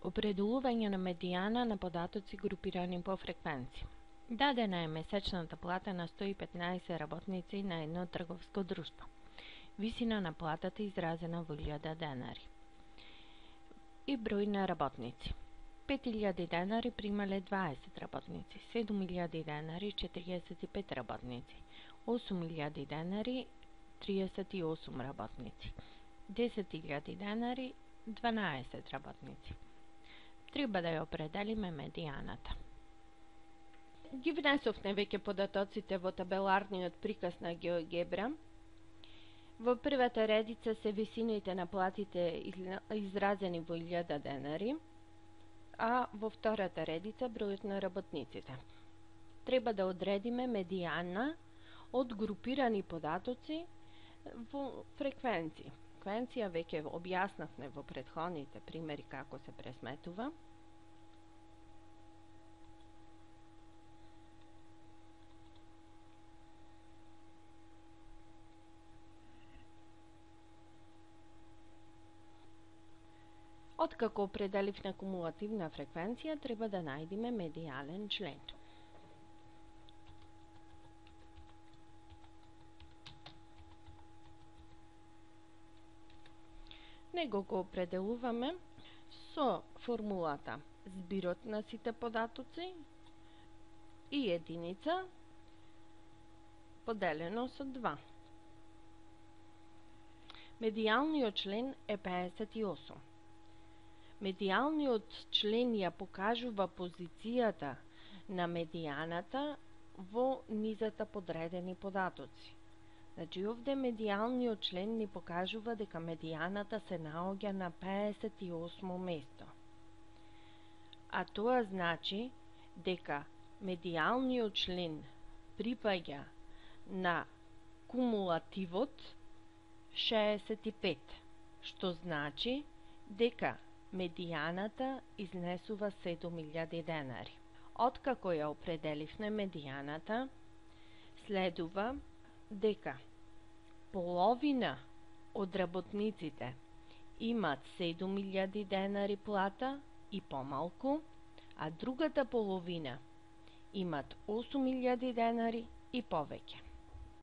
Определување на медијана на податоци групирани по фреквенција. Дадена е месечната плата на 115 работници на едно трговско друштво. Висина на платата изразена во 1000 денари. И број на работници. 5000 денари примале 20 работници, 7000 денари 45 работници, 8000 денари 38 работници, 10000 денари 12 работници. Треба да ја определиме медијаната. Ги внесовме веќе податоците во табеларниот приказ на GeoGebra. Во првата редица се висините на платите изразени во 1000 денари, а во втората редица бројот на работниците. Треба да одредиме медијана од групирани податоци во фреквенции. Фреквенција веќе објаснавме во претходните примери како се пресметува. Откако определивме кумулативна фреквенција, треба да најдеме медијален член. Него го определуваме со формулата збирот на сите податоци и единица поделено со 2. Медијалниот член е 58. Медијалниот член ја покажува позицијата на медијаната во низата подредени податоци. Значи, овде медијалниот член ни покажува дека медијаната се наоѓа на 58 место. А тоа значи дека медијалниот член припаѓа на кумулативот 65, што значи дека медијаната изнесува 7000 денари. Откако ја определивме медијаната, следува дека половина од работниците имат 7000 денари плата и помалку, а другата половина имат 8000 денари и повеќе.